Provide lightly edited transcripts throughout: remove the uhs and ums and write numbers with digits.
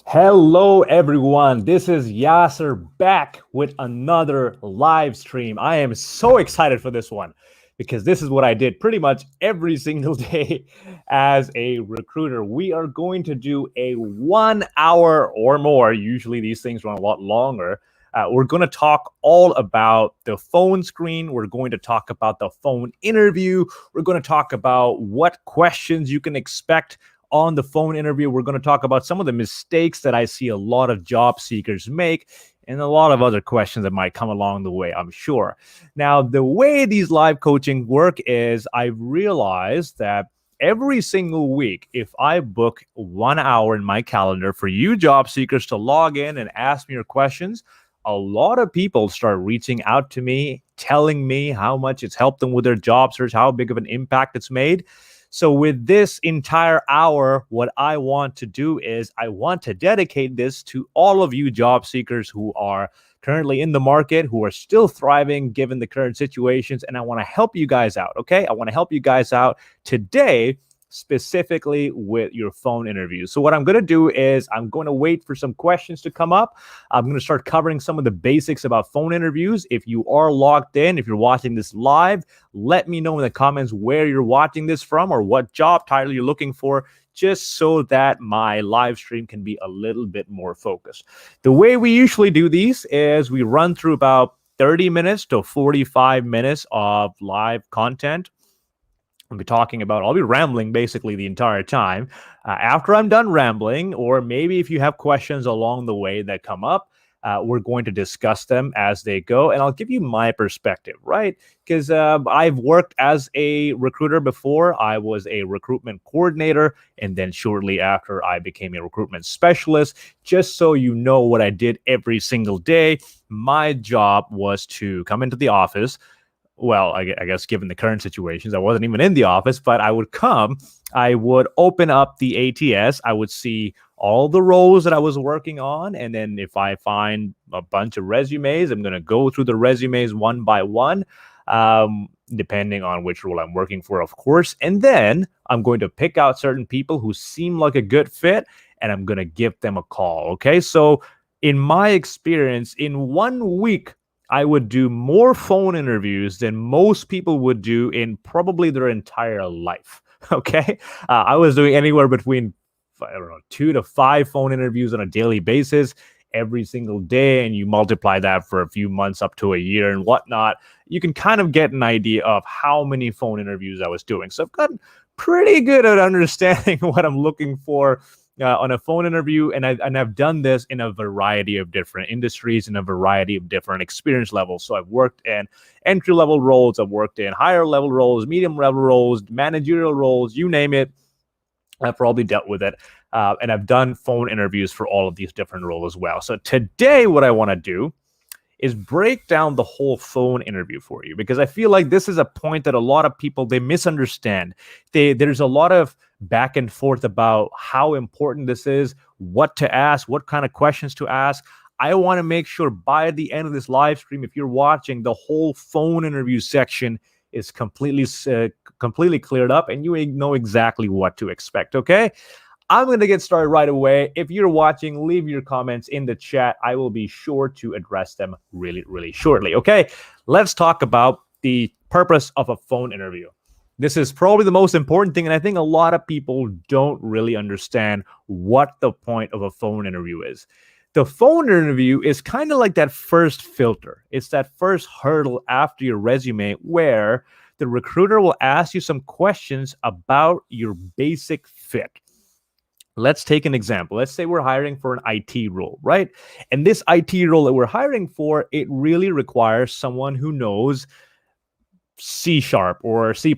Hello, everyone. This is Yasser back with another live stream. I am so excited for this one because this is what I did pretty much every single day as a recruiter. We are going to do a 1 hour or more. Usually, these things run a lot longer. We're going to talk all about the phone screen. We're going to talk about the phone interview. We're going to talk about what questions you can expect on the phone interview. We're going to talk about some of the mistakes that I see a lot of job seekers make and a lot of other questions that might come along the way, I'm sure. Now, the way these live coaching work is I've realized that every single week, if I book 1 hour in my calendar for you job seekers to log in and ask me your questions, a lot of people start reaching out to me, telling me how much it's helped them with their job search, how big of an impact it's made. So with this entire hour, what I want to do is I want to dedicate this to all of you job seekers who are currently in the market, who are still thriving given the current situations. And I want to help you guys out. Okay. I want to help you guys out today, specifically with your phone interviews. So what I'm going to do is I'm going to wait for some questions to come up. I'm going to start covering some of the basics about phone interviews. If you are logged in, if you're watching this live, let me know in the comments where you're watching this from or what job title you're looking for, just so that my live stream can be a little bit more focused. The way we usually do these is we run through about 30 minutes to 45 minutes of live content. I'll be rambling basically the entire time. After I'm done rambling, or maybe if you have questions along the way that come up, we're going to discuss them as they go. And I'll give you my perspective, right? Because I've worked as a recruiter before. I was a recruitment coordinator. And then shortly after, I became a recruitment specialist. Just so you know what I did every single day, my job was to come into the office. Well, I guess given the current situations, I wasn't even in the office, but I would come, I would open up the ATS, I would see all the roles that I was working on. And then if I find a bunch of resumes, I'm going to go through the resumes one by one, depending on which role I'm working for, of course. And then I'm going to pick out certain people who seem like a good fit, and I'm going to give them a call. Okay. So in my experience, in 1 week, I would do more phone interviews than most people would do in probably their entire life. Okay. I was doing anywhere between, I don't know, 2 to 5 phone interviews on a daily basis every single day. And you multiply that for a few months up to a year and whatnot, you can kind of get an idea of how many phone interviews I was doing. So I've gotten pretty good at understanding what I'm looking for on a phone interview, and I've done this in a variety of different industries and a variety of different experience levels. So I've worked in entry-level roles, I've worked in higher-level roles, medium-level roles, managerial roles, you name it. I've probably dealt with it. And I've done phone interviews for all of these different roles as well. So today, what I want to do is break down the whole phone interview for you, because I feel like this is a point that a lot of people, they misunderstand. There's a lot of back and forth about how important this is, what to ask, what kind of questions to ask. I want to make sure by the end of this live stream, if you're watching, the whole phone interview section is completely cleared up and you know exactly what to expect. Okay. I'm going to get started right away. If you're watching, leave your comments in the chat. I will be sure to address them really, really shortly. Okay, let's talk about the purpose of a phone interview. This is probably the most important thing, and I think a lot of people don't really understand what the point of a phone interview is. The phone interview is kind of like that first filter. It's that first hurdle after your resume where the recruiter will ask you some questions about your basic fit. Let's take an example. Let's say we're hiring for an IT role, right? And this IT role that we're hiring for, it really requires someone who knows C# or C++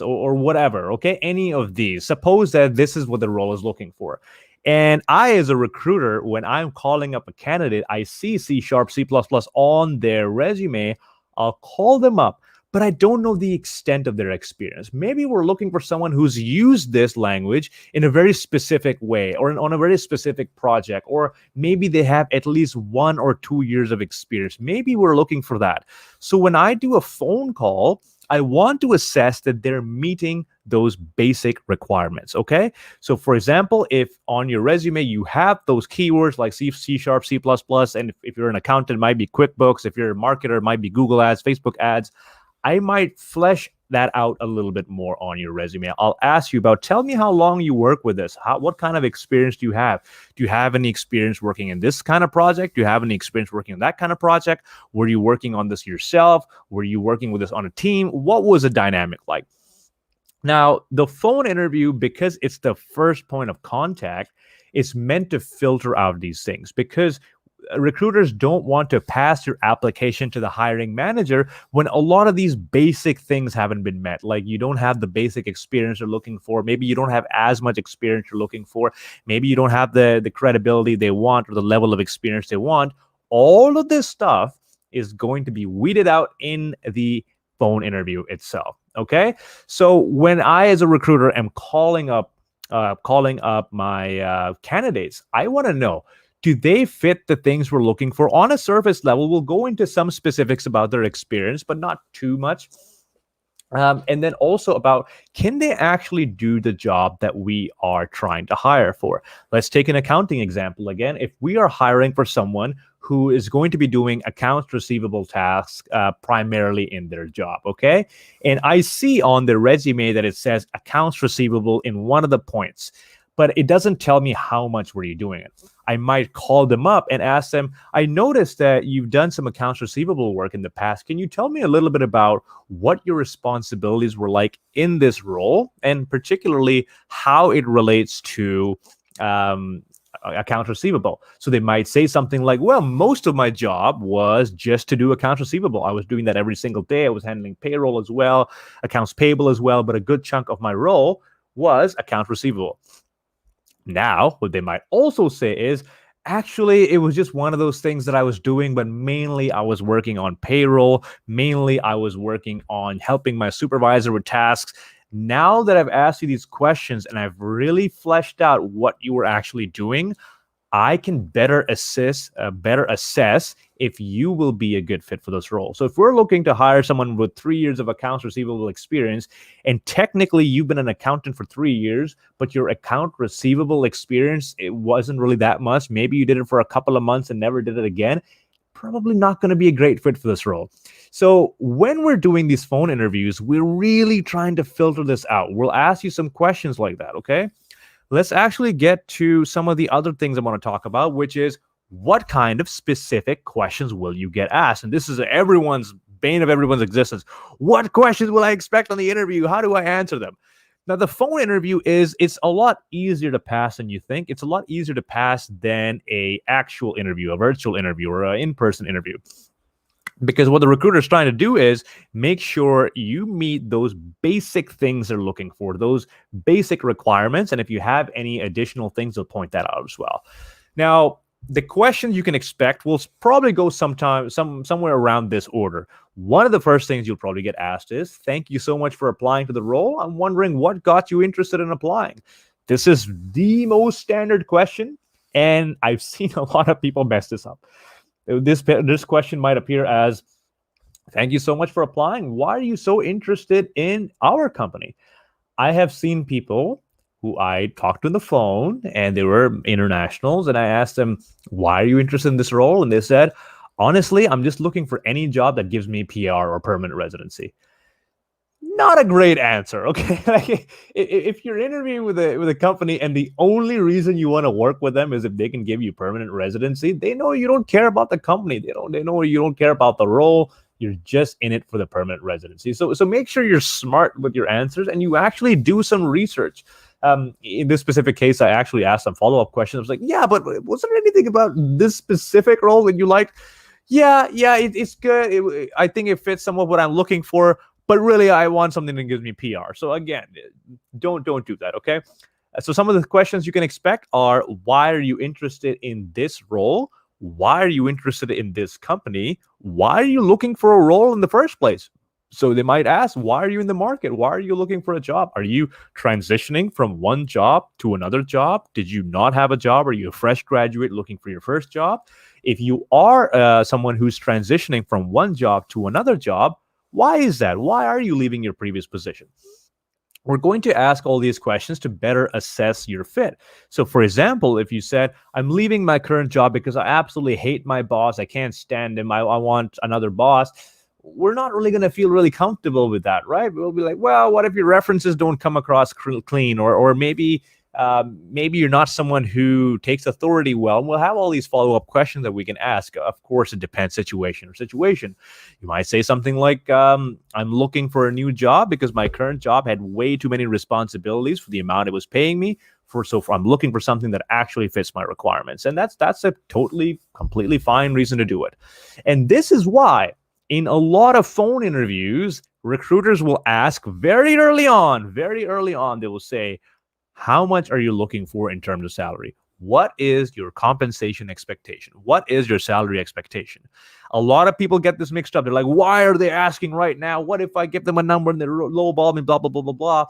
or whatever, okay? Any of these. Suppose that this is what the role is looking for. And I, as a recruiter, when I'm calling up a candidate, I see C#, C++ on their resume, I'll call them up, but I don't know the extent of their experience. Maybe we're looking for someone who's used this language in a very specific way or on a very specific project, or maybe they have at least 1 or 2 years of experience. Maybe we're looking for that. So when I do a phone call, I want to assess that they're meeting those basic requirements. Okay. So, for example, if on your resume you have those keywords like C Sharp, C++, and if you're an accountant, it might be QuickBooks. If you're a marketer, it might be Google Ads, Facebook ads. I might flesh that out a little bit more on your resume. I'll ask you about, tell me how long you work with this. What kind of experience do you have? Do you have any experience working in this kind of project? Do you have any experience working on that kind of project? Were you working on this yourself? Were you working with this on a team? What was the dynamic like? Now, the phone interview, because it's the first point of contact, it's meant to filter out these things, because recruiters don't want to pass your application to the hiring manager when a lot of these basic things haven't been met. Like, you don't have the basic experience they're looking for. Maybe you don't have as much experience you're looking for. Maybe you don't have the credibility they want or the level of experience they want. All of this stuff is going to be weeded out in the phone interview itself. Okay. So when I, as a recruiter, am calling up my candidates, I want to know, do they fit the things we're looking for? On a surface level, we'll go into some specifics about their experience, but not too much. And then also about, can they actually do the job that we are trying to hire for? Let's take an accounting example again. If we are hiring for someone who is going to be doing accounts receivable tasks primarily in their job, okay? And I see on their resume that it says accounts receivable in one of the points, but it doesn't tell me how much were you doing it. I might call them up and ask them, I noticed that you've done some accounts receivable work in the past. Can you tell me a little bit about what your responsibilities were like in this role, and particularly how it relates to accounts receivable? So they might say something like, well, most of my job was just to do accounts receivable. I was doing that every single day. I was handling payroll as well, accounts payable as well, but a good chunk of my role was accounts receivable. Now, what they might also say is, actually, it was just one of those things that I was doing, but mainly I was working on payroll. Mainly I was working on helping my supervisor with tasks. Now that I've asked you these questions and I've really fleshed out what you were actually doing, I can better assess if you will be a good fit for this role. So if we're looking to hire someone with 3 years of accounts receivable experience, and technically you've been an accountant for 3 years, but your account receivable experience, it wasn't really that much. Maybe you did it for a couple of months and never did it again. Probably not going to be a great fit for this role. So when we're doing these phone interviews, we're really trying to filter this out. We'll ask you some questions like that, okay? Let's actually get to some of the other things I want to talk about, which is, what kind of specific questions will you get asked? And this is everyone's bane of everyone's existence. What questions will I expect on the interview? How do I answer them? Now, the phone interview it's a lot easier to pass than you think. It's a lot easier to pass than a actual interview, a virtual interview, or an in-person interview. Because what the recruiter is trying to do is make sure you meet those basic things they're looking for, those basic requirements. And if you have any additional things, they'll point that out as well. Now, the questions you can expect will probably go somewhere around this order. One of the first things you'll probably get asked is, thank you so much for applying to the role. I'm wondering what got you interested in applying. This is the most standard question, and I've seen a lot of people mess this up. This question might appear as, thank you so much for applying. Why are you so interested in our company? I have seen people who I talked to on the phone, and they were internationals, and I asked them, why are you interested in this role? And they said, honestly, I'm just looking for any job that gives me PR or permanent residency. Not a great answer, okay? Like, if you're interviewing with a company and the only reason you want to work with them is if they can give you permanent residency, they know you don't care about the company. They know you don't care about the role. You're just in it for the permanent residency. So make sure you're smart with your answers and you actually do some research. In this specific case, I actually asked some follow-up questions. I was like, yeah, but was there anything about this specific role that you liked? Yeah, it's good. I think it fits some of what I'm looking for. But really, I want something that gives me PR. So again, don't do that, okay? So some of the questions you can expect are, why are you interested in this role? Why are you interested in this company? Why are you looking for a role in the first place? So they might ask, why are you in the market? Why are you looking for a job? Are you transitioning from one job to another job? Did you not have a job? Are you a fresh graduate looking for your first job? If you are someone who's transitioning from one job to another job, Why is that? Why are you leaving your previous position? We're going to ask all these questions to better assess your fit. So, for example, if you said, I'm leaving my current job because I absolutely hate my boss, I can't stand him, I want another boss, we're not really going to feel really comfortable with that, right? We'll be like, well, what if your references don't come across clean, or maybe you're not someone who takes authority well. And we'll have all these follow-up questions that we can ask. Of course, it depends situation or situation. You might say something like, I'm looking for a new job because my current job had way too many responsibilities for the amount it was paying me. So I'm looking for something that actually fits my requirements. And that's a totally, completely fine reason to do it. And this is why in a lot of phone interviews, recruiters will ask very early on, they will say, how much are you looking for in terms of salary? What is your compensation expectation? What is your salary expectation? A lot of people get this mixed up. They're like, why are they asking right now? What if I give them a number and they lowball me, blah, blah, blah, blah, blah.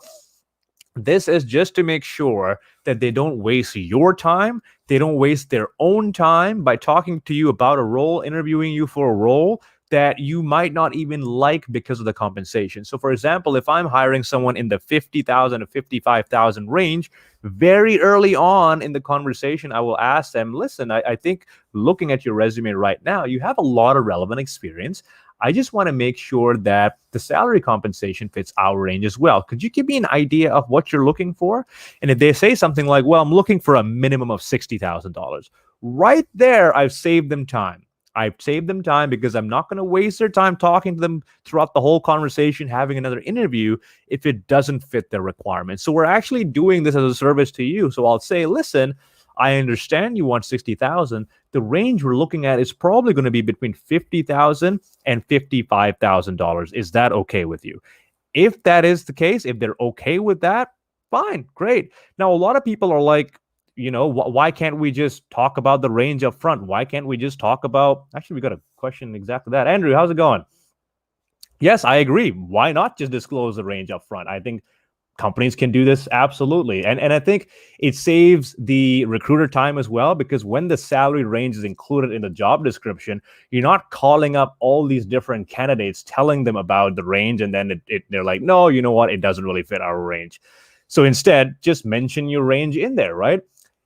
This is just to make sure that they don't waste your time. They don't waste their own time by talking to you about a role, interviewing you for a role that you might not even like because of the compensation. So, for example, if I'm hiring someone in the 50,000 to 55,000 range, very early on in the conversation, I will ask them, listen, I think looking at your resume right now, you have a lot of relevant experience. I just want to make sure that the salary compensation fits our range as well. Could you give me an idea of what you're looking for? And if they say something like, well, I'm looking for a minimum of $60,000, right there, I've saved them time. I've saved them time because I'm not going to waste their time talking to them throughout the whole conversation, having another interview if it doesn't fit their requirements. So we're actually doing this as a service to you. So I'll say, listen, I understand you want 60,000. The range we're looking at is probably going to be between $50,000 and $55,000. Is that okay with you? If that is the case, if they're okay with that, fine, great. Now, a lot of people are like, why can't we just talk about the range up front? Why can't we just talk about, actually, we got a question exactly that. Andrew, how's it going? Yes, I agree. Why not just disclose the range up front? I think companies can do this absolutely. And I think it saves the recruiter time as well, because when the salary range is included in the job description, you're not calling up all these different candidates, telling them about the range, and then they're like, no, you know what? It doesn't really fit our range. So instead, just mention your range in there, right?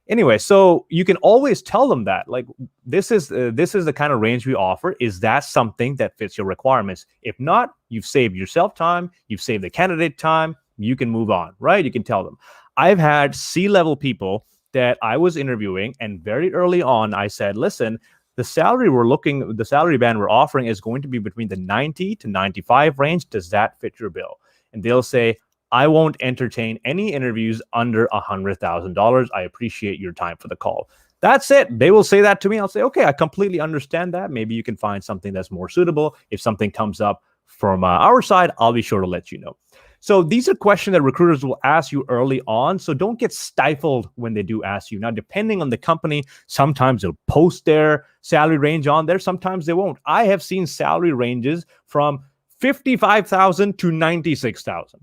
Anyway, so you can always tell them that, like, this is the kind of range we offer. Is that something that fits your requirements? If not, you've saved yourself time, you've saved the candidate time, you can move on, right? You can tell them. I've had C-level people that I was interviewing, and very early on, I said, listen, the salary band we're offering is going to be between the 90 to 95 range. Does that fit your bill? And they'll say, I won't entertain any interviews under $100,000. I appreciate your time for the call. That's it. They will say that to me. I'll say, okay, I completely understand that. Maybe you can find something that's more suitable. If something comes up from our side, I'll be sure to let you know. So these are questions that recruiters will ask you early on. So don't get stifled when they do ask you. Now, depending on the company, sometimes they'll post their salary range on there. Sometimes they won't. I have seen salary ranges from $55,000 to $96,000.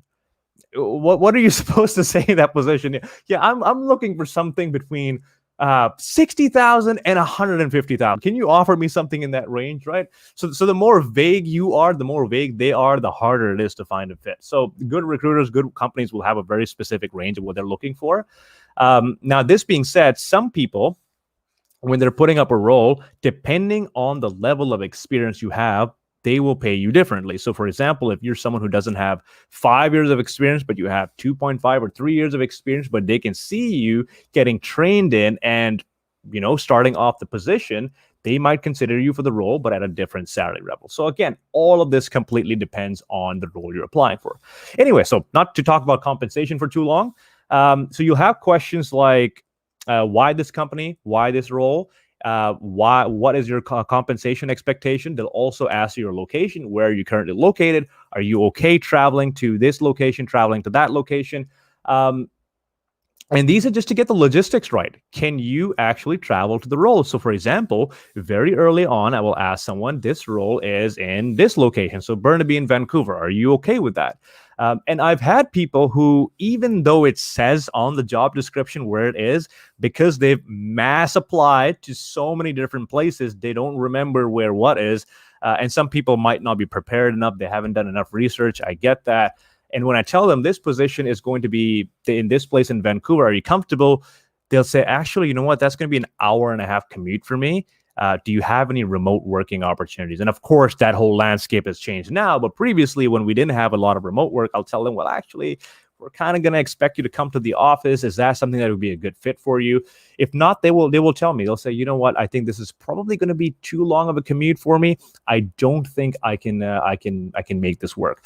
What are you supposed to say in that position? Yeah, I'm looking for something between 60,000 and 150,000. Can you offer me something in that range, right? So the more vague you are, the more vague they are, the harder it is to find a fit. So good recruiters, good companies will have a very specific range of what they're looking for. Now, this being said, some people, when they're putting up a role, depending on the level of experience you have, they will pay you differently. So, for example, if you're someone who doesn't have 5 years of experience, but you have 2.5 or 3 years of experience, but they can see you getting trained in and, starting off the position, they might consider you for the role, but at a different salary level. So again, all of this completely depends on the role you're applying for. Anyway, so not to talk about compensation for too long. So you'll have questions like, why this company? Why this role? What is your compensation expectation? They'll also ask you your location. Where are you currently located? Are you okay traveling to this location, traveling to that location? And these are just to get the logistics right. Can you actually travel to the role? So, for example, very early on, I will ask someone, this role is in this location. So Burnaby in Vancouver. Are you okay with that? And I've had people who, even though it says on the job description where it is, because they've mass applied to so many different places, they don't remember where what is. And some people might not be prepared enough. They haven't done enough research. I get that. And when I tell them this position is going to be in this place in Vancouver, are you comfortable? They'll say, actually, you know what? That's going to be an hour and a half commute for me. Do you have any remote working opportunities? And of course, that whole landscape has changed now. But previously, when we didn't have a lot of remote work, I'll tell them, well, actually, we're kind of going to expect you to come to the office. Is that something that would be a good fit for you? If not, they will tell me. They'll say, you know what? I think this is probably going to be too long of a commute for me. I don't think I can make this work.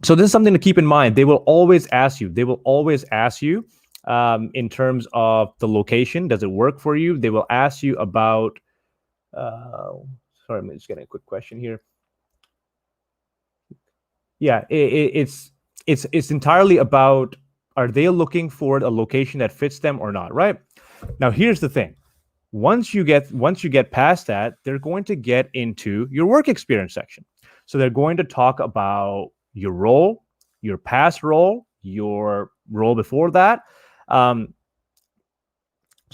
So this is something to keep in mind. They will always ask you. In terms of the location, does it work for you? They will ask you about. Sorry, I'm just getting a quick question here. Yeah, it's entirely about, are they looking for a location that fits them or not, right? Now, here's the thing. Once you get past that, they're going to get into your work experience section. So they're going to talk about your role, your past role, your role before that. So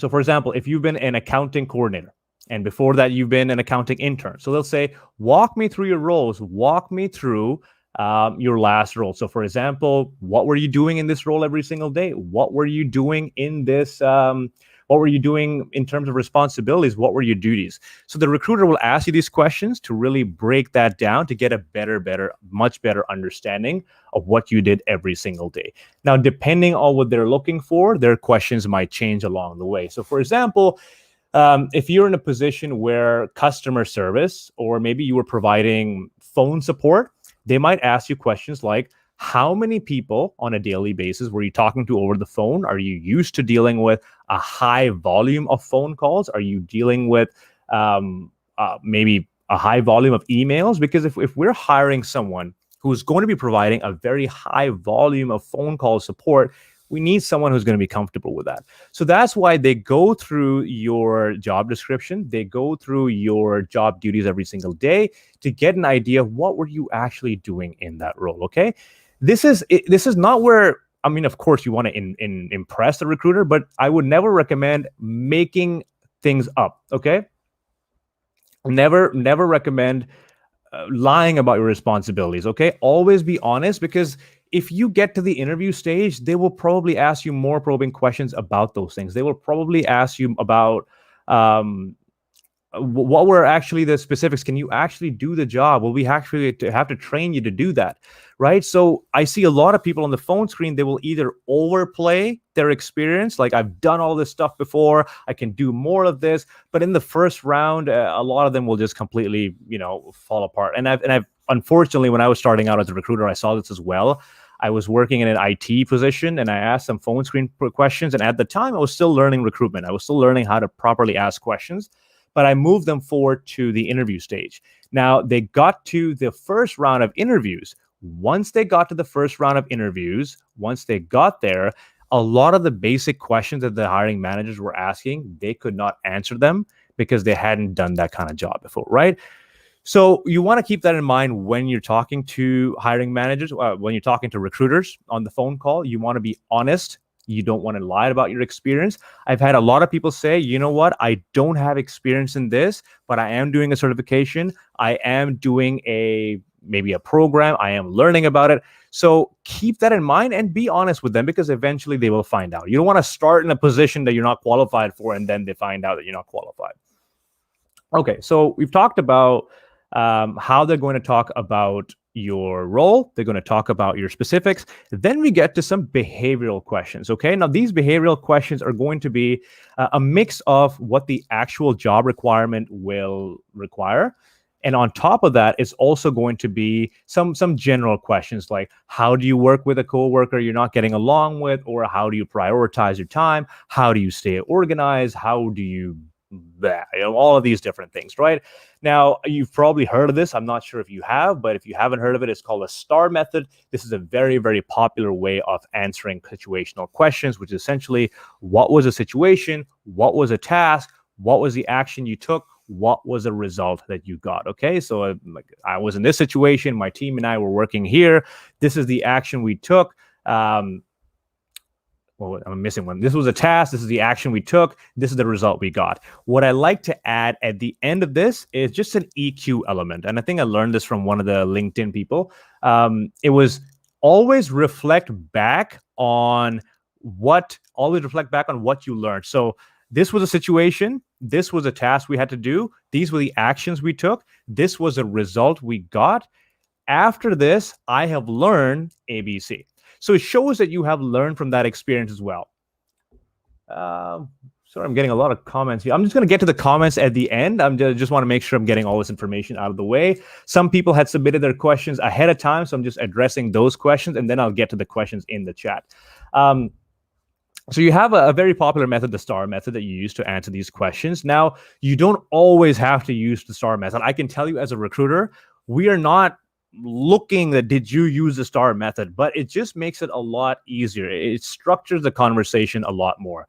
for example, if you've been an accounting coordinator and before that you've been an accounting intern, so they'll say, walk me through your roles, walk me through your last role. So for example, what were you doing in this role every single day? What were you doing in this? What were you doing in terms of responsibilities? What were your duties? So the recruiter will ask you these questions to really break that down to get a much better understanding of what you did every single day. Now, depending on what they're looking for, their questions might change along the way. So for example, if you're in a position where customer service, or maybe you were providing phone support, they might ask you questions like, how many people on a daily basis were you talking to over the phone? Are you used to dealing with a high volume of phone calls? Are you dealing with maybe a high volume of emails? Because if we're hiring someone who's going to be providing a very high volume of phone call support, we need someone who's going to be comfortable with that. So that's why they go through your job description. They go through your job duties every single day to get an idea of what were you actually doing in that role, okay? This is not where, I mean, of course, you want to impress the recruiter, but I would never recommend making things up, okay? Never recommend lying about your responsibilities, okay? Always be honest, because if you get to the interview stage, they will probably ask you more probing questions about those things. They will probably ask you about what were actually the specifics. Can you actually do the job? Will we actually have to train you to do that, right? So I see a lot of people on the phone screen, they will either overplay their experience, like I've done all this stuff before, I can do more of this, but in the first round, a lot of them will just completely, fall apart. And I've unfortunately, when I was starting out as a recruiter, I saw this as well. I was working in an IT position and I asked some phone screen questions. And at the time, I was still learning recruitment. I was still learning how to properly ask questions, but I moved them forward to the interview stage. Now, they got to the first round of interviews. Once they got to the first round of interviews, once they got there, a lot of the basic questions that the hiring managers were asking, they could not answer them because they hadn't done that kind of job before, right? So you want to keep that in mind when you're talking to hiring managers, when you're talking to recruiters on the phone call. You want to be honest. You don't want to lie about your experience. I've had a lot of people say, you know what, I don't have experience in this, but I am doing a certification. I am doing maybe a program. I am learning about it. So keep that in mind and be honest with them, because eventually they will find out. You don't want to start in a position that you're not qualified for and then they find out that you're not qualified. Okay, so we've talked about how they're going to talk about your role. They're going to talk about your specifics. Then we get to some behavioral questions. Okay, now these behavioral questions are going to be a mix of what the actual job requirement will require. And on top of that, it's also going to be some general questions like, how do you work with a coworker you're not getting along with? Or how do you prioritize your time? How do you stay organized? How do you all of these different things, right? Now, you've probably heard of this. I'm not sure if you have, but if you haven't heard of it, it's called a STAR method. This is a very, very popular way of answering situational questions, which is essentially, what was a situation? What was a task? What was the action you took? What was the result that you got? Okay, so I was in this situation. My team and I were working here. This is the action we took. well, I'm missing one. This was a task. This is the action we took. This is the result we got. What I like to add at the end of this is just an EQ element. And I think I learned this from one of the LinkedIn people. It was always reflect back on what you learned. So this was a situation. This was a task we had to do. These were the actions we took. This was a result we got. After this, I have learned ABC. So it shows that you have learned from that experience as well. Sorry, I'm getting a lot of comments here. I'm just going to get to the comments at the end. Just want to make sure I'm getting all this information out of the way. Some people had submitted their questions ahead of time, so I'm just addressing those questions, and then I'll get to the questions in the chat. So you have a very popular method, the STAR method, that you use to answer these questions. Now, you don't always have to use the STAR method. I can tell you as a recruiter, we are not looking at did you use the STAR method, but it just makes it a lot easier. It structures the conversation a lot more.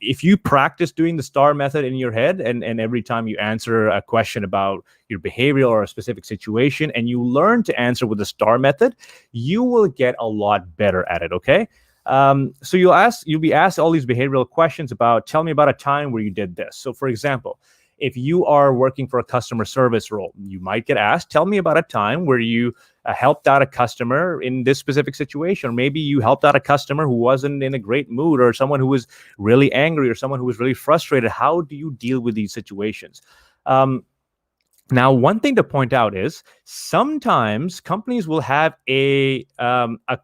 If you practice doing the STAR method in your head, and every time you answer a question about your behavioral or a specific situation, and you learn to answer with the STAR method, you will get a lot better at it, okay? So you'll be asked all these behavioral questions about, tell me about a time where you did this. So for example, if you are working for a customer service role, you might get asked, tell me about a time where you helped out a customer in this specific situation. Or maybe you helped out a customer who wasn't in a great mood, or someone who was really angry, or someone who was really frustrated. How do you deal with these situations? Now, one thing to point out is sometimes companies will have a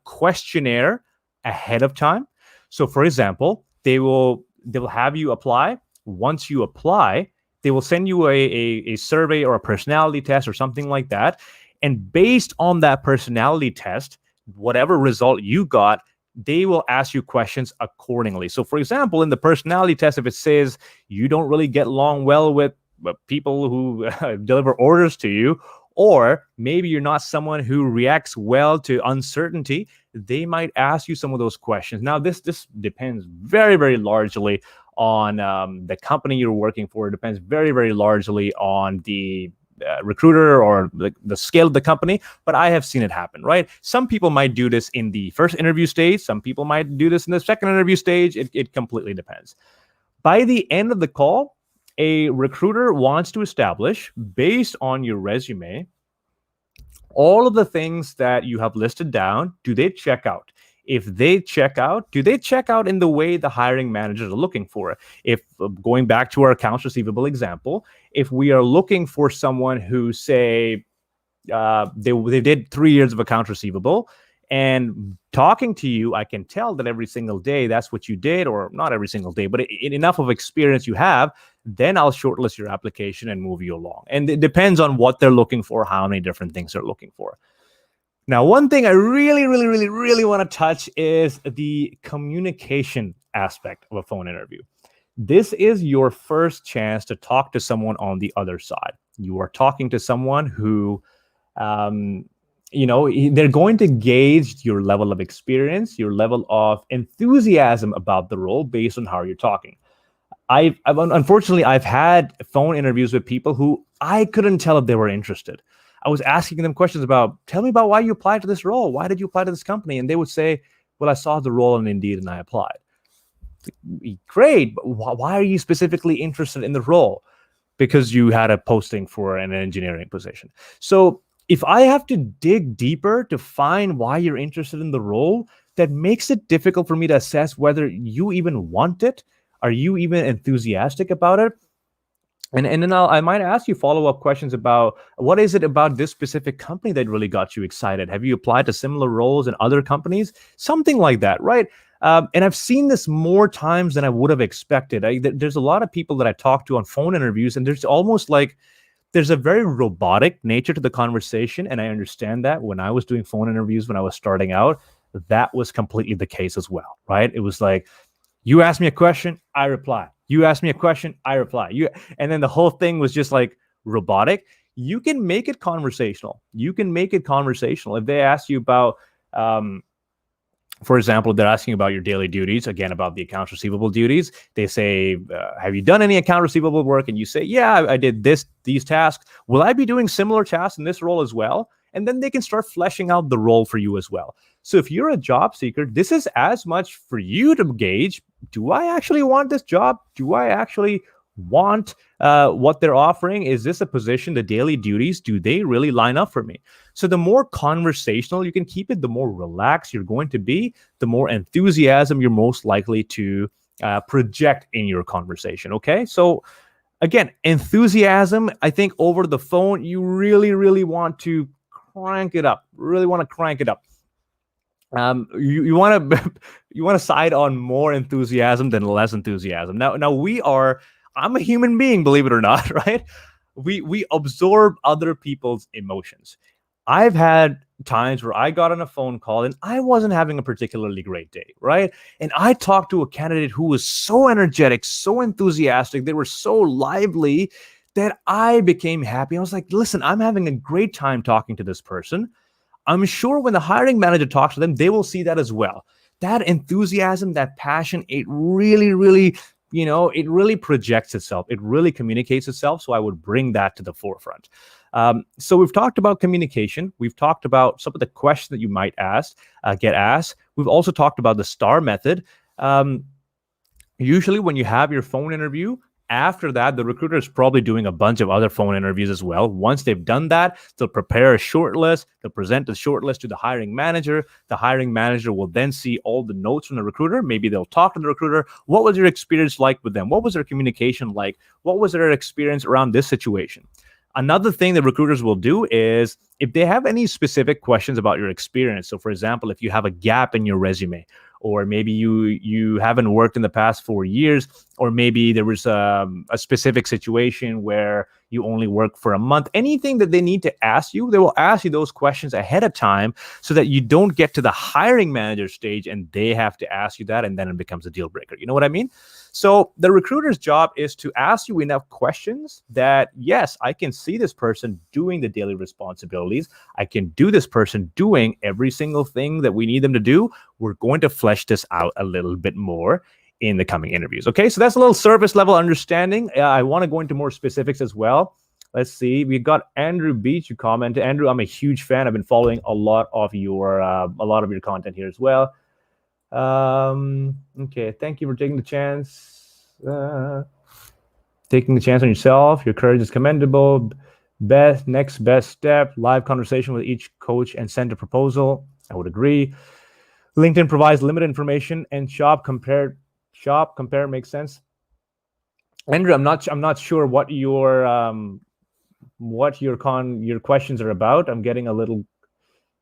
questionnaire ahead of time. So for example, they'll have you apply. Once you apply, they will send you a survey or a personality test or something like that. And based on that personality test, whatever result you got, they will ask you questions accordingly. So for example, in the personality test, if it says you don't really get along well with people who deliver orders to you, or maybe you're not someone who reacts well to uncertainty, they might ask you some of those questions. Now, this depends very, very largely on the company you're working for. It depends very, very largely on the recruiter or the scale of the company, but I have seen it happen, right? Some people might do this in the first interview stage. Some people might do this in the second interview stage. It completely depends. By the end of the call, a recruiter wants to establish, based on your resume, all of the things that you have listed down, do they check out? If they check out, do they check out in the way the hiring managers are looking for? If going back to our accounts receivable example, if we are looking for someone who, say, they did 3 years of accounts receivable, and talking to you, I can tell that every single day that's what you did, or not every single day, but enough of experience you have, then I'll shortlist your application and move you along. And it depends on what they're looking for, how many different things they're looking for. Now, one thing I really, really, really, really want to touch is the communication aspect of a phone interview. This is your first chance to talk to someone on the other side. You are talking to someone who, they're going to gauge your level of experience, your level of enthusiasm about the role based on how you're talking. Unfortunately, I've had phone interviews with people who I couldn't tell if they were interested. I was asking them questions about, tell me about why you applied to this role. Why did you apply to this company? And they would say, well, I saw the role on Indeed and I applied. Great, but why are you specifically interested in the role? Because you had a posting for an engineering position. So if I have to dig deeper to find why you're interested in the role, that makes it difficult for me to assess whether you even want it. Are you even enthusiastic about it? And then I might ask you follow-up questions about, what is it about this specific company that really got you excited? Have you applied to similar roles in other companies? Something like that, right? And I've seen this more times than I would have expected. There's a lot of people that I talk to on phone interviews, and there's almost like there's a very robotic nature to the conversation. And I understand that. When I was doing phone interviews, when I was starting out, that was completely the case as well, right? It was like, you ask me a question, I reply. You ask me a question, I reply. And then the whole thing was just like robotic. You can make it conversational. If they ask you about, for example, they're asking about your daily duties, again, about the accounts receivable duties. They say, have you done any account receivable work? And you say, yeah, I did these tasks. Will I be doing similar tasks in this role as well? and then they can start fleshing out the role for you as well. So if you're a job seeker, this is as much for you to gauge, do I actually want this job? Do I actually want what they're offering? Is this a position, the daily duties, do they really line up for me? So the more conversational you can keep it, the more relaxed you're going to be, the more enthusiasm you're most likely to project in your conversation. Okay, so again, enthusiasm, I think over the phone, you really, really want to crank it up. Really want to crank it up. You want to you want to side on more enthusiasm than less enthusiasm. Now I'm a human being, believe it or not, right? We absorb other people's emotions. I've had times where I got on a phone call and I wasn't having a particularly great day, right? And I talked to a candidate who was so energetic, so enthusiastic, they were so lively that I became happy. I was like, listen, I'm having a great time talking to this person. I'm sure when the hiring manager talks to them, they will see that as well. That enthusiasm, that passion, it really, really, it really projects itself. It really communicates itself. So I would bring that to the forefront. So we've talked about communication. We've talked about some of the questions that you might get asked. We've also talked about the STAR method. Usually when you have your phone interview, after that, the recruiter is probably doing a bunch of other phone interviews as well. Once they've done that, they'll prepare a short list. They'll present the short list to the hiring manager. The hiring manager will then see all the notes from the recruiter. Maybe they'll talk to the recruiter. What was your experience like with them? What was their communication like? What was their experience around this situation? Another thing that recruiters will do is if they have any specific questions about your experience. So for example, if you have a gap in your resume, or maybe you haven't worked in the past 4 years, or maybe there was a specific situation where you only work for a month, anything that they need to ask you, they will ask you those questions ahead of time so that you don't get to the hiring manager stage and they have to ask you that and then it becomes a deal breaker. You know what I mean? So the recruiter's job is to ask you enough questions that, yes, I can see this person doing the daily responsibilities. I can do this person doing every single thing that we need them to do. We're going to flesh this out a little bit more in the coming interviews. Okay, so that's a little surface level understanding. I want to go into more specifics as well. Let's see. We got Andrew Beach who commented. Andrew, I'm a huge fan. I've been following a lot of your content here as well. Okay, thank you for taking the chance. Taking the chance on yourself. Your courage is commendable. Next best step, live conversation with each coach and send a proposal. I would agree. LinkedIn provides limited information and shop compare makes sense. Andrew, I'm not sure what your questions are about. I'm getting a little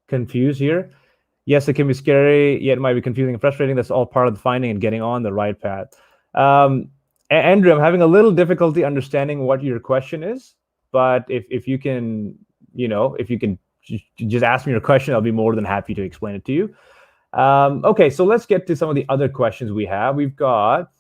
confused here. Yes, it can be scary, yet it might be confusing and frustrating. That's all part of the finding and getting on the right path. Andrew, I'm having a little difficulty understanding what your question is, but if you can just ask me your question, I'll be more than happy to explain it to you. Okay, so let's get to some of the other questions we have. We've got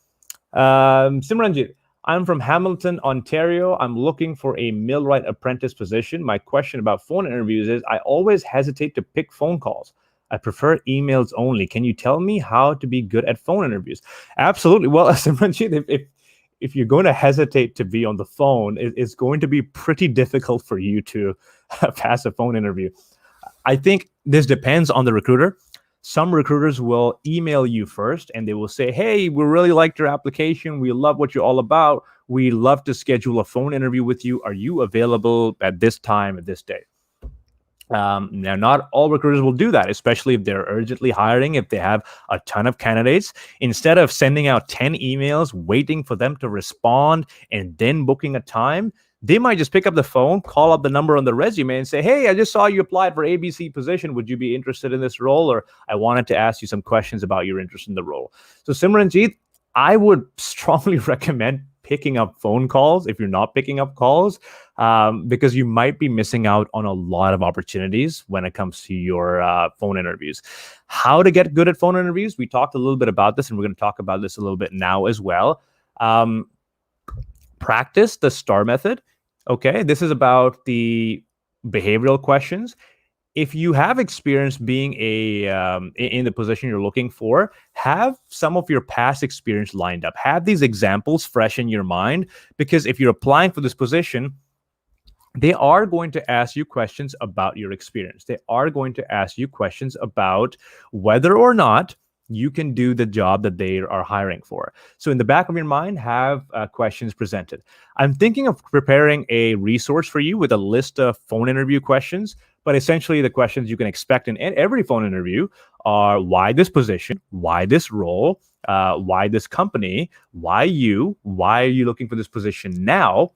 Simranjit. I'm from Hamilton, Ontario. I'm looking for a millwright apprentice position. My question about phone interviews is I always hesitate to pick phone calls. I prefer emails only. Can you tell me how to be good at phone interviews? Absolutely. Well, Simranjit, if you're going to hesitate to be on the phone, it's going to be pretty difficult for you to pass a phone interview. I think this depends on the recruiter. Some recruiters will email you first and they will say, hey, we really liked your application. We love what you're all about. We love to schedule a phone interview with you. Are you available at this time, at this day? Now, not all recruiters will do that, especially if they're urgently hiring, if they have a ton of candidates. Instead of sending out 10 emails, waiting for them to respond, and then booking a time, they might just pick up the phone, call up the number on the resume and say, hey, I just saw you applied for ABC position. Would you be interested in this role? Or I wanted to ask you some questions about your interest in the role. So Simranjit, I would strongly recommend picking up phone calls if you're not picking up calls, because you might be missing out on a lot of opportunities when it comes to your phone interviews. How to get good at phone interviews? We talked a little bit about this, and we're going to talk about this a little bit now as well. Practice the STAR method. Okay, this is about the behavioral questions. If you have experience being in the position you're looking for, have some of your past experience lined up. Have these examples fresh in your mind, because if you're applying for this position, they are going to ask you questions about your experience. They are going to ask you questions about whether or not you can do the job that they are hiring for. So in the back of your mind, have questions presented. I'm thinking of preparing a resource for you with a list of phone interview questions, but essentially the questions you can expect in every phone interview are: why this position, why this role, why this company, why you, why are you looking for this position now?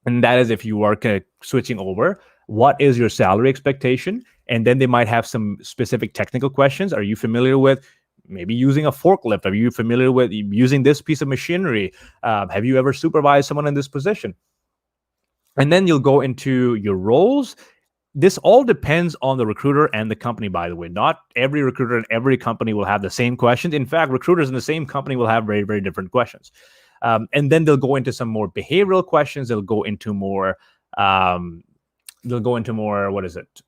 And that is if you are kind of switching over, what is your salary expectation? And then they might have some specific technical questions. Are you familiar with maybe using a forklift? Are you familiar with using this piece of machinery? Have you ever supervised someone in this position? And then you'll go into your roles. This all depends on the recruiter and the company, by the way. Not every recruiter and every company will have the same questions. In fact, recruiters in the same company will have very, very different questions. And then they'll go into some more behavioral questions. They'll go into more, what is it?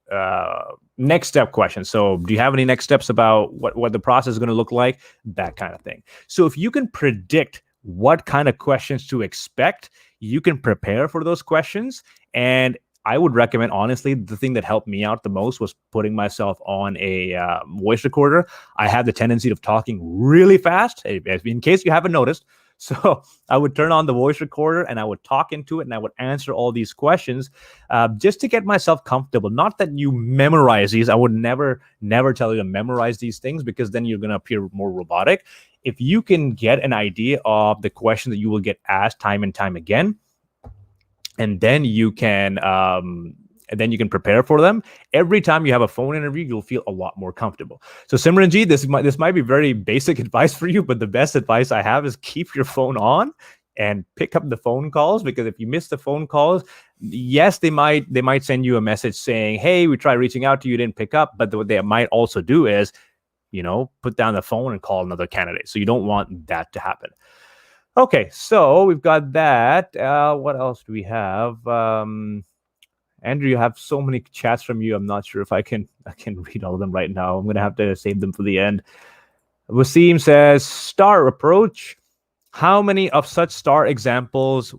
Next step questions. So do you have any next steps about what the process is going to look like? That kind of thing. So if you can predict what kind of questions to expect, you can prepare for those questions. And I would recommend, honestly, the thing that helped me out the most was putting myself on a voice recorder. I have the tendency of talking really fast, in case you haven't noticed. So I would turn on the voice recorder and I would talk into it and I would answer all these questions just to get myself comfortable. Not that you memorize these. I would never tell you to memorize these things, because then you're going to appear more robotic. If you can get an idea of the question that you will get asked time and time again, and then you can prepare for them. Every time you have a phone interview, you'll feel a lot more comfortable. So Simranji, this might be very basic advice for you, but the best advice I have is keep your phone on and pick up the phone calls, because if you miss the phone calls, yes, they might send you a message saying, hey, we tried reaching out to you, didn't pick up. But what they might also do is, put down the phone and call another candidate. So you don't want that to happen. Okay, so we've got that. What else do we have? Andrew, you have so many chats from you. I'm not sure if I can read all of them right now. I'm going to have to save them for the end. Wasim says, STAR approach. How many of such STAR examples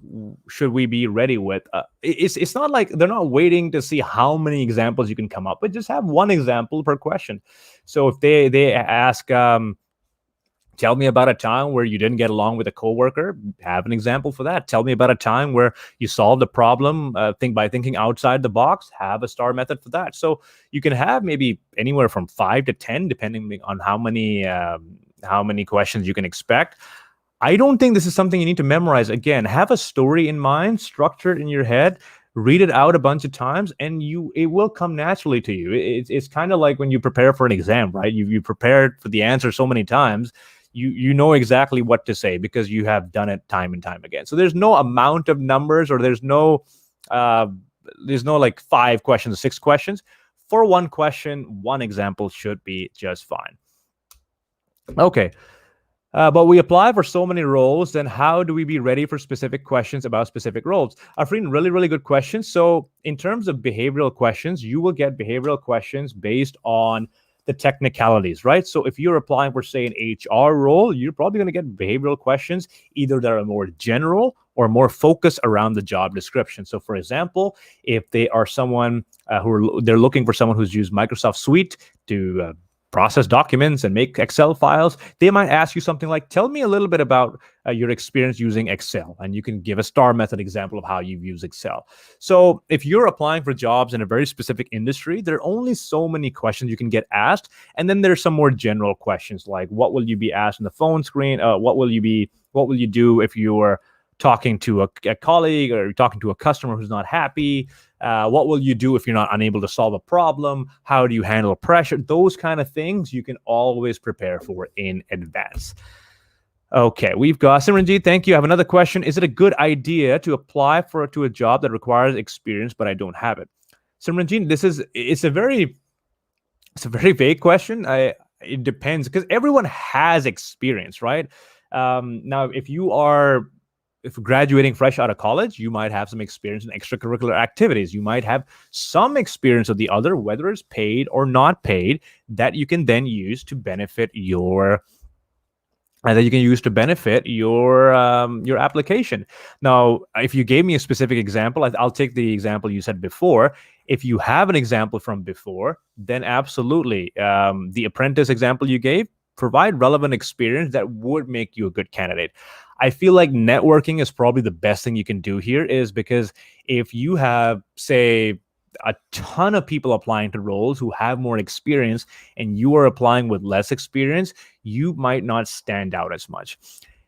should we be ready with? It's not like they're not waiting to see how many examples you can come up with. Just have one example per question. So if they ask, tell me about a time where you didn't get along with a coworker, have an example for that. Tell me about a time where you solved a problem by thinking outside the box, have a STAR method for that. So you can have maybe anywhere from 5 to 10, depending on how many questions you can expect. I don't think this is something you need to memorize. Again, have a story in mind, structure it in your head, read it out a bunch of times, and it will come naturally to you. It's kind of like when you prepare for an exam, right? You prepared for the answer so many times. You know exactly what to say because you have done it time and time again. So there's no amount of numbers, or there's no like 5 questions, 6 questions. For one question, one example should be just fine. Okay. But we apply for so many roles, then how do we be ready for specific questions about specific roles? Afreen, really, really good question. So in terms of behavioral questions, you will get behavioral questions based on the technicalities, right? So if you're applying for, say, an HR role, you're probably going to get behavioral questions, either that are more general or more focused around the job description. So for example, if they are someone they're looking for someone who's used Microsoft Suite to process documents and make Excel files, they might ask you something like, tell me a little bit about your experience using Excel. And you can give a STAR method example of how you use Excel. So if you're applying for jobs in a very specific industry, there are only so many questions you can get asked. And then there's some more general questions like, what will you be asked on the phone screen? What will you do if you're talking to a colleague or talking to a customer who's not happy? What will you do if you're not unable to solve a problem? How do you handle pressure? Those kind of things you can always prepare for in advance. Okay, we've got Simranjit. Thank you. I have another question. Is it a good idea to apply to a job that requires experience, but I don't have it? Simranjit, it's a very vague question. It depends, because everyone has experience, right? Now, if graduating fresh out of college, you might have some experience in extracurricular activities. You might have some experience of the other, whether it's paid or not paid, that you can then use to benefit your and that you can use to benefit your application. Now, if you gave me a specific example, I'll take the example you said before. If you have an example from before, then absolutely, the apprentice example you gave, provide relevant experience that would make you a good candidate. I feel like networking is probably the best thing you can do here, is because if you have, say, a ton of people applying to roles who have more experience and you are applying with less experience, you might not stand out as much.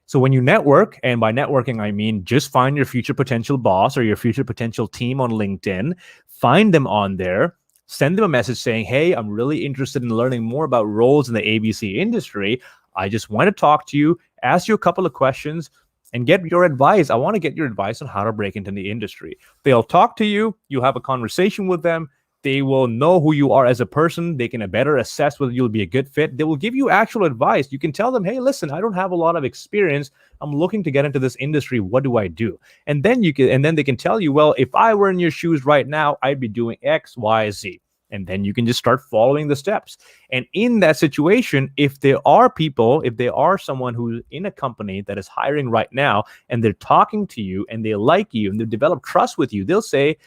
So when you network, and by networking, I mean just find your future potential boss or your future potential team on LinkedIn, find them on there, send them a message saying, hey, I'm really interested in learning more about roles in the ABC industry. I just want to talk to you, ask you a couple of questions, and get your advice. I want to get your advice on how to break into the industry. They'll talk to you. You have a conversation with them. They will know who you are as a person. They can better assess whether you'll be a good fit. They will give you actual advice. You can tell them, hey, listen, I don't have a lot of experience. I'm looking to get into this industry. What do I do? And then they can tell you, well, if I were in your shoes right now, I'd be doing X, Y, Z. And then you can just start following the steps. And in that situation, if there are someone who's in a company that is hiring right now, and they're talking to you and they like you and they've developed trust with you, they'll say,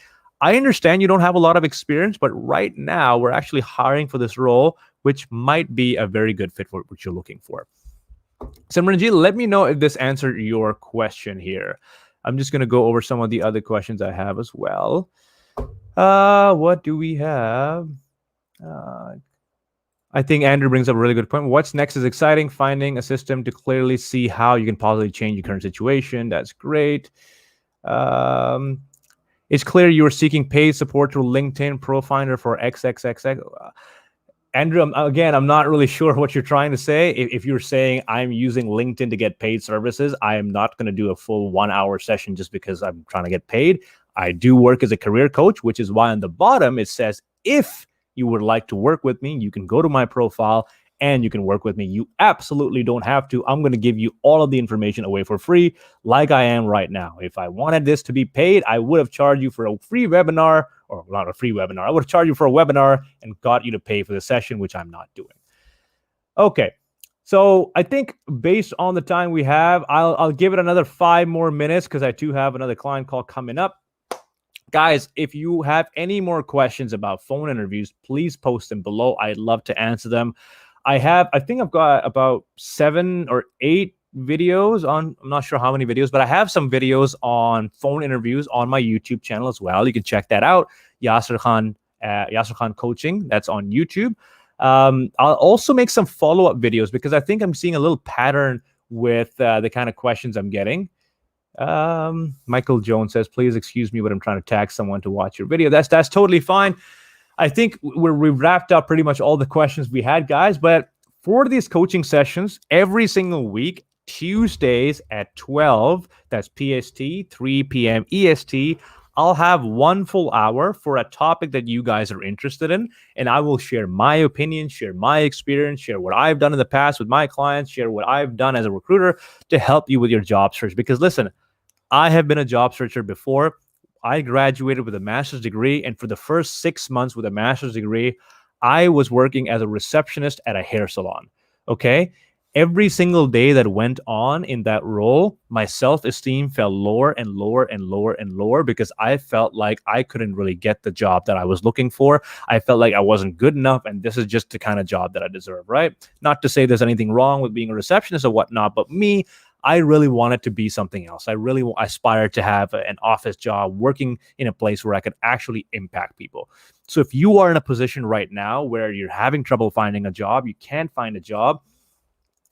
I understand you don't have a lot of experience, but right now we're actually hiring for this role, which might be a very good fit for what you're looking for. Simranji, let me know if this answered your question here. I'm just going to go over some of the other questions I have as well. What do we have? I think Andrew brings up a really good point. What's next is exciting. Finding a system to clearly see how you can positively change your current situation. That's great. It's clear you are seeking paid support through LinkedIn Profinder for XXXX. Andrew, again, I'm not really sure what you're trying to say. If you're saying I'm using LinkedIn to get paid services, I am not going to do a full 1 hour session just because I'm trying to get paid. I do work as a career coach, which is why on the bottom it says, if you would like to work with me, you can go to my profile and you can work with me. You absolutely don't have to. I'm going to give you all of the information away for free, like I am right now. If I wanted this to be paid, I would have charged you for a free webinar, or not a free webinar. I would have charged you for a webinar and got you to pay for the session, which I'm not doing. Okay. So I think based on the time we have, I'll give it another 5 more minutes because I do have another client call coming up. Guys, if you have any more questions about phone interviews, please post them below. I'd love to answer them. I think I've got about 7 or 8 videos on, I'm not sure how many videos, but I have some videos on phone interviews on my YouTube channel as well. You can check that out. Yasser Khan Coaching, that's on YouTube. I'll also make some follow-up videos because I think I'm seeing a little pattern with the kind of questions I'm getting. Michael Jones says, please excuse me, but I'm trying to tag someone to watch your video. That's totally fine. I think we've wrapped up pretty much all the questions we had, guys. But for these coaching sessions, every single week, Tuesdays at 12, that's PST, 3 p.m. EST, I'll have 1 full hour for a topic that you guys are interested in. And I will share my opinion, share my experience, share what I've done in the past with my clients, share what I've done as a recruiter to help you with your job search. Because listen, I have been a job searcher before. I graduated with a master's degree, and for the first 6 months with a master's degree, I was working as a receptionist at a hair salon. Okay? Every single day that went on in that role, my self-esteem fell lower and lower and lower and lower because I felt like I couldn't really get the job that I was looking for. I felt like I wasn't good enough, and this is just the kind of job that I deserve, right? Not to say there's anything wrong with being a receptionist or whatnot, but me, I really wanted to be something else. I really aspired to have an office job, working in a place where I could actually impact people. So if you are in a position right now where you're having trouble finding a job, you can't find a job,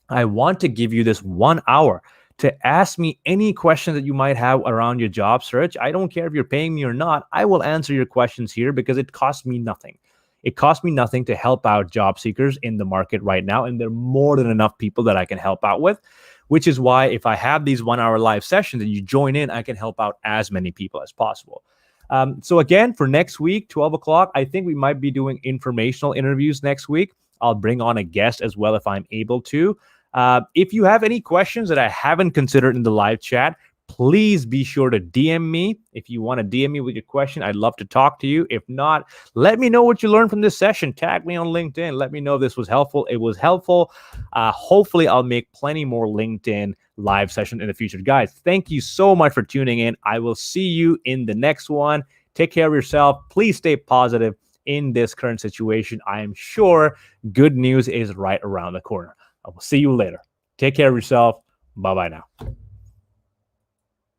I want to give you this 1 hour to ask me any questions that you might have around your job search. I don't care if you're paying me or not. I will answer your questions here because it costs me nothing. It costs me nothing to help out job seekers in the market right now. And there are more than enough people that I can help out with, which is why if I have these 1 hour live sessions and you join in, I can help out as many people as possible. So again, for next week, 12 o'clock, I think we might be doing informational interviews next week. I'll bring on a guest as well if I'm able to. If you have any questions that I haven't considered in the live chat, please be sure to DM me. If you want to DM me with your question, I'd love to talk to you. If not, let me know what you learned from this session. Tag me on LinkedIn. Let me know if this was helpful. It was helpful. Hopefully, I'll make plenty more LinkedIn live sessions in the future. Guys, thank you so much for tuning in. I will see you in the next one. Take care of yourself. Please stay positive in this current situation. I am sure good news is right around the corner. I will see you later. Take care of yourself. Bye-bye now.